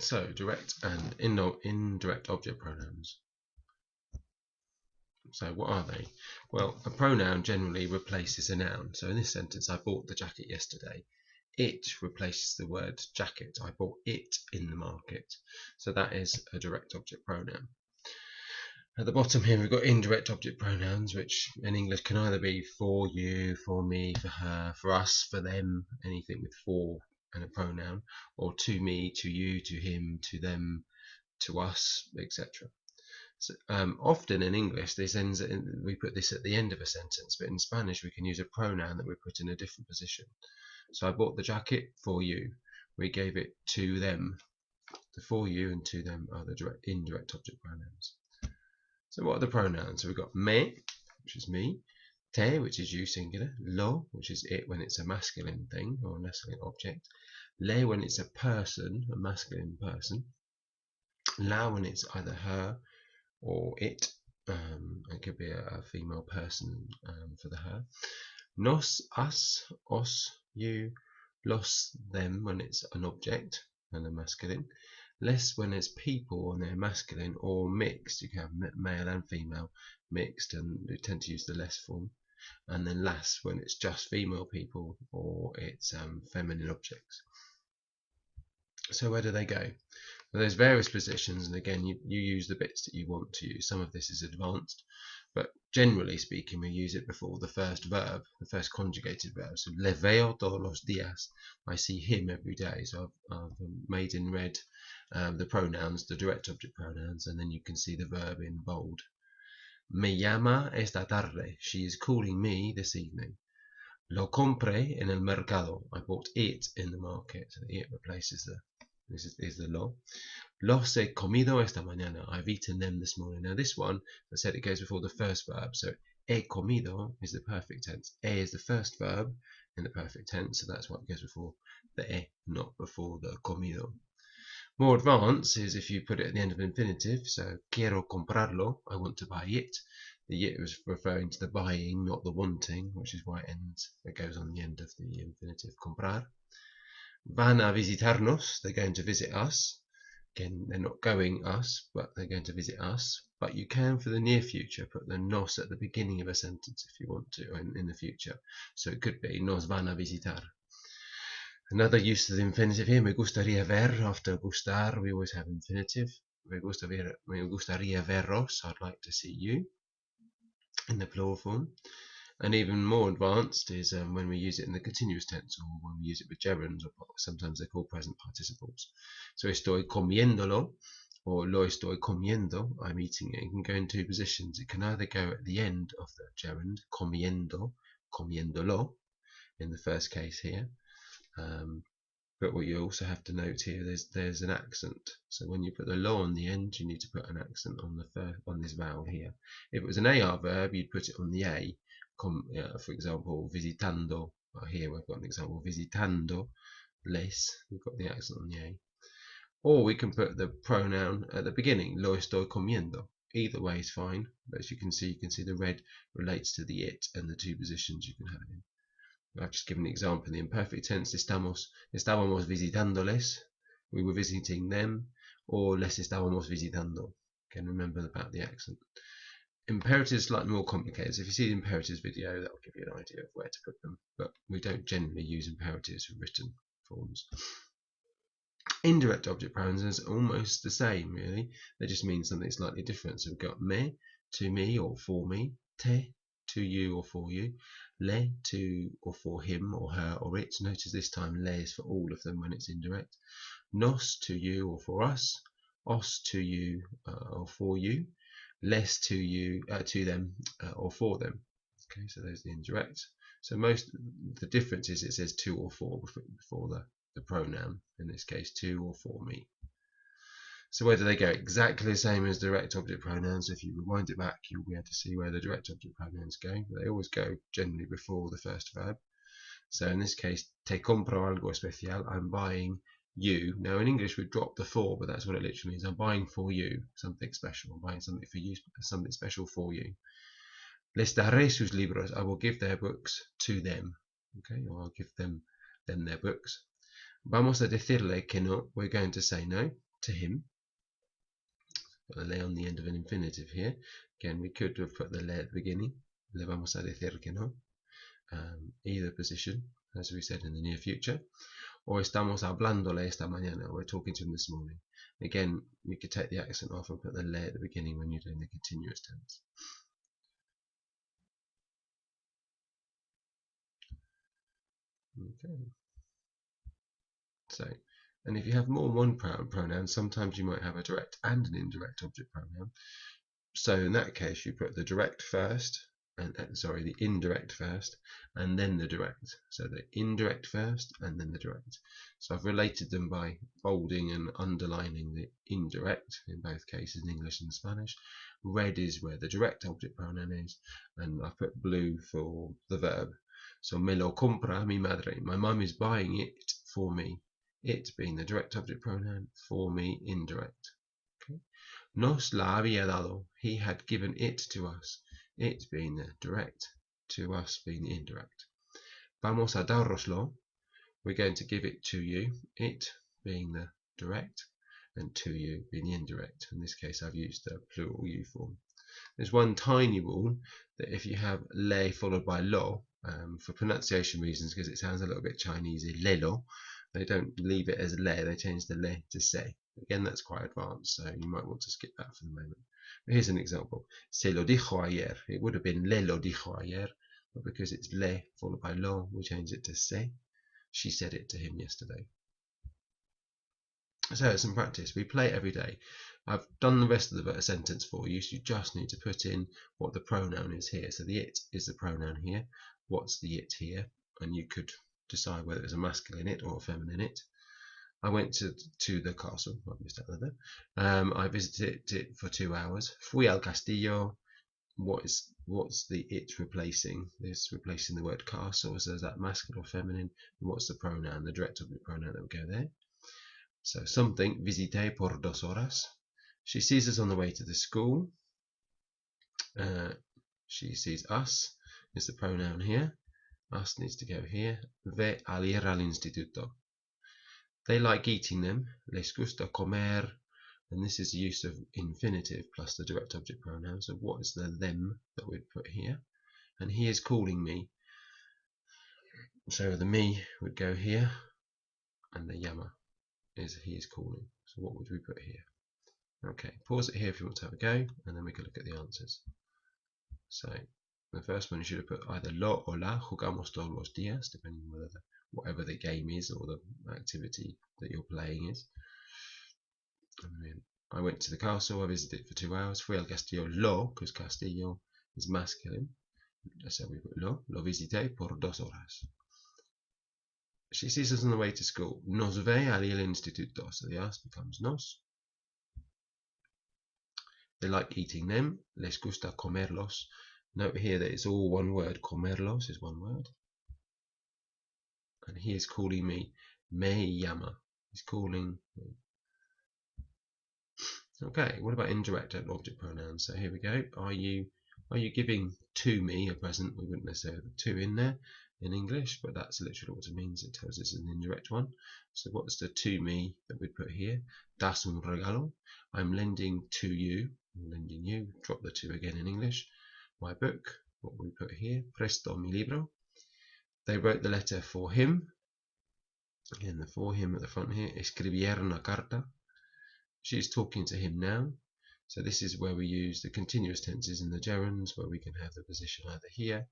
So, direct and indirect object pronouns. So what are they? Well, a pronoun generally replaces a noun. So in this sentence, I bought the jacket yesterday. It replaces the word jacket. I bought it in the market. So that is a direct object pronoun. At the bottom here, we've got indirect object pronouns, which in English can either be for you, for me, for her, for us, for them, anything with for and a pronoun, or to me, to you, to him, to them, to us, etc. So, often in English, we put this at the end of a sentence, but in Spanish, we can use a pronoun that we put in a different position. So I bought the jacket for you. We gave it to them. The for you and to them are the indirect object pronouns. So what are the pronouns? So we've got me, which is me, te, which is you singular, lo, which is it when it's a masculine thing or a masculine object, le when it's a person, a masculine person, la when it's either her or it. It could be a female person for the her. Nos, us, os, you, los, them when it's an object and a masculine. Less when it's people and they're masculine or mixed. You can have male and female mixed, and we tend to use the less form. And then las when it's just female people or it's feminine objects. So where do they go? Well, there's various positions, and again, you use the bits that you want to use. Some of this is advanced, but generally speaking, we use it before the first verb, the first conjugated verb. So le veo todos los días. I see him every day. So I've made in red the pronouns, the direct object pronouns, and then you can see the verb in bold. Me llama esta tarde. She is calling me this evening. Lo compré en el mercado. I bought it in the market. So the it replaces the. This is the lo. Los he comido esta mañana. I've eaten them this morning. Now this one, I said it goes before the first verb. So he comido is the perfect tense. E is the first verb in the perfect tense. So that's what goes before the e, not before the comido. More advanced is if you put it at the end of infinitive. So quiero comprarlo. I want to buy it. The it was referring to the buying, not the wanting, which is why it goes on the end of the infinitive comprar. Van a visitarnos. They're going to visit us. Again, they're not going us, but they're going to visit us. But you can, for the near future, put the nos at the beginning of a sentence if you want to in the future. So it could be nos van a visitar. Another use of the infinitive here, me gustaría ver. After gustar, we always have infinitive. Me gustaría veros. I'd like to see you in the plural form. And even more advanced is when we use it in the continuous tense, or when we use it with gerunds, or sometimes they're called present participles. So estoy comiéndolo, or lo estoy comiendo, I'm eating it. It can go in two positions. It can either go at the end of the gerund, comiendo, comiéndolo, in the first case here. But what you also have to note here, there's an accent. So when you put the lo on the end, you need to put an accent on this vowel here. If it was an AR verb, you'd put it on the A. For example, visitando. Here we've got an example, visitando les. We've got the accent on the A. Or we can put the pronoun at the beginning, lo estoy comiendo. Either way is fine. But as you can see the red relates to the it and the two positions you can have it in. I've just given an example in the imperfect tense. Estábamos visitándoles. We were visiting them. Or les estábamos visitando. Again, remember about the accent. Imperatives is slightly more complicated. So if you see the imperatives video, that will give you an idea of where to put them. But we don't generally use imperatives for written forms. Indirect object pronouns are almost the same, really. They just mean something slightly different. So we've got me, to me or for me, te, to you or for you, le, to or for him or her or it. Notice this time le is for all of them when it's indirect. Nos, to you or for us, os, to you or for you, less to you, to them or for them. Okay, so there's the indirect. So the difference is it says to or for before the pronoun, in this case to or for me. So where do they go? Exactly the same as direct object pronouns. If you rewind it back, you'll be able to see where the direct object pronouns go. They always go generally before the first verb. So in this case, te compro algo especial. I'm buying you. Now in English we drop the for, but that's what it literally means. I'm buying for you something special. I'm buying something for you, something special for you. Les daré sus libros. I will give their books to them. Okay, or I'll give them their books. Vamos a decirle que no. We're going to say no. to him. Got the le on the end of an infinitive here. Again, we could have put the le at the beginning. Le vamos a decir que no. Either position, as we said, in the near future. Or estamos hablándole esta mañana. We're talking to him this morning. Again, you could take the accent off and put the le at the beginning when you're doing the continuous tense. Okay. So, and if you have more than one pronoun, sometimes you might have a direct and an indirect object pronoun. So in that case, you put the direct first, and the indirect first, and then the direct. So the indirect first, and then the direct. So I've related them by bolding and underlining the indirect in both cases, in English and Spanish. Red is where the direct object pronoun is, and I put blue for the verb. So me lo compra mi madre. My mum is buying it for me. It being the direct object pronoun, for me indirect. Okay. Nos la había dado. He had given it to us. It being the direct, to us being the indirect. Vamos a daroslo. We're going to give it to you. It being the direct, and to you being the indirect. In this case, I've used the plural you form. There's one tiny rule that if you have le followed by lo, for pronunciation reasons, because it sounds a little bit Chinese, lelo, they don't leave it as le, they change the le to se. Again, that's quite advanced, so you might want to skip that for the moment. But here's an example. Se lo dijo ayer. It would have been le lo dijo ayer, but because it's le followed by lo, we change it to se. She said it to him yesterday. So it's some practice. We play it every day. I've done the rest of the sentence for you, so you just need to put in what the pronoun is here. So the it is the pronoun here. What's the it here? And you could decide whether it's a masculine it or a feminine it. I went to the castle. I missed out there. I visited it for 2 hours. Fui al castillo. What's the it replacing? It's replacing the word castle. So is that masculine or feminine? And what's the pronoun? The direct object pronoun that would go there. So something, visité por 2 horas. She sees us on the way to the school. She sees us, is the pronoun here. Us needs to go here. Ve al ir al instituto. They like eating them. Les gusta comer. And this is the use of infinitive plus the direct object pronoun. So what is the them that we'd put here? And he is calling me. So the me would go here. And the llama is he is calling. So what would we put here? Okay, pause it here if you want to have a go, and then we can look at the answers. So the first one you should have put either lo or la, jugamos todos los días, depending on whether whatever the game is or the activity that you're playing is. And then I went to the castle, I visited it for 2 hours. Fui al castillo lo, because castillo is masculine. So we put lo visité por 2 horas. She sees us on the way to school. Nos ve al ir al instituto. So the us becomes nos. They like eating them. Les gusta comerlos. Note here that it's all one word. Comerlos is one word. And he is calling me. Me llama. He's calling me. Okay, what about indirect object pronouns? So here we go. Are you giving to me a present? We wouldn't necessarily have to in there in English, but that's literally what it means. It tells us it's an indirect one. So what's the to me that we'd put here? Das un regalo. I'm lending to you. I'm lending you. Drop the to again in English. My book. What we put here? Presto mi libro. They wrote the letter for him. Again, the for him at the front here. Escribieron una carta. She's talking to him now. So this is where we use the continuous tenses in the gerunds, where we can have the position either here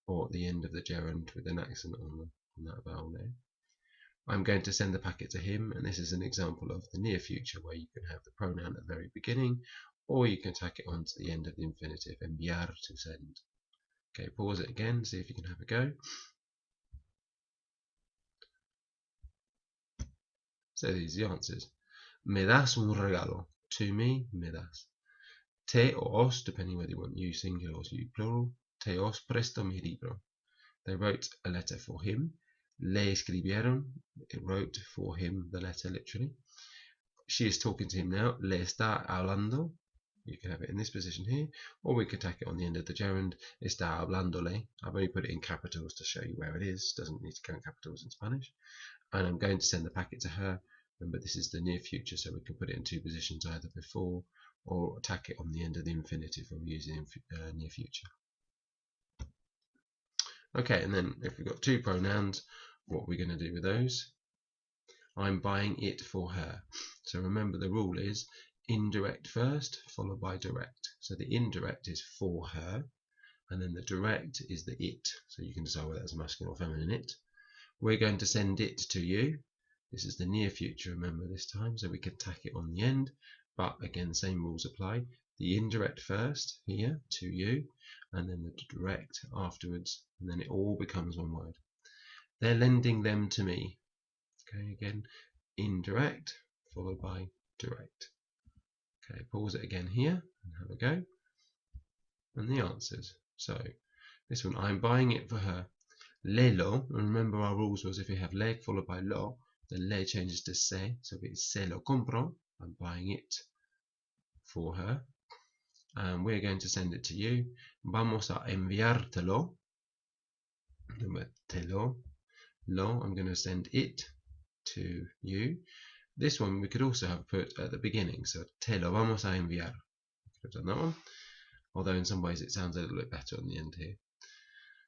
or at the end of the gerund with an accent on that vowel there. I'm going to send the packet to him, and this is an example of the near future where you can have the pronoun at the very beginning, or you can tack it on to the end of the infinitive, enviar, to send. Okay, pause it again, see if you can have a go. So these are the answers. Me das un regalo. To me, me das. Te o os, depending whether you want you singular or you plural. Te os presto mi libro. They wrote a letter for him. Le escribieron. It wrote for him the letter, literally. She is talking to him now. Le está hablando. You can have it in this position here, or we could tack it on the end of the gerund. Está hablándole. I've only put it in capitals to show you where it is. Doesn't need to count capitals in Spanish. And I'm going to send the packet to her. Remember, this is the near future, so we can put it in two positions, either before or tack it on the end of the infinitive when we're using near future. Okay, and then if we've got two pronouns, what are we going to do with those? I'm buying it for her. So remember, the rule is indirect first, followed by direct. So the indirect is for her, and then the direct is the it. So you can decide whether that's masculine or feminine it. We're going to send it to you. This is the near future, remember, this time, so we can tack it on the end. But again, the same rules apply. The indirect first, here, to you, and then the direct afterwards, and then it all becomes one word. They're lending them to me. Okay, again, indirect, followed by direct. Okay, pause it again here, and have a go. And the answers. So, this one, I'm buying it for her. Lelo, and remember our rules was if you have le followed by lo, the le changes to se, so it's se lo compro, I'm buying it for her. And we're going to send it to you. Vamos a enviártelo. Telo. Lo, I'm going to send it to you. This one we could also have put at the beginning, so te lo vamos a enviar. Could have done that one, although in some ways it sounds a little bit better on the end here.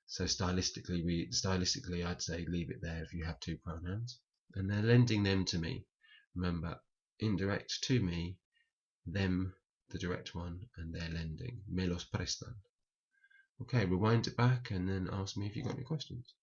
So stylistically I'd say leave it there if you have two pronouns. And they're lending them to me. Remember, indirect to me, them the direct one, and they're lending. Me los prestan. Okay, rewind it back and then ask me if you've got any questions.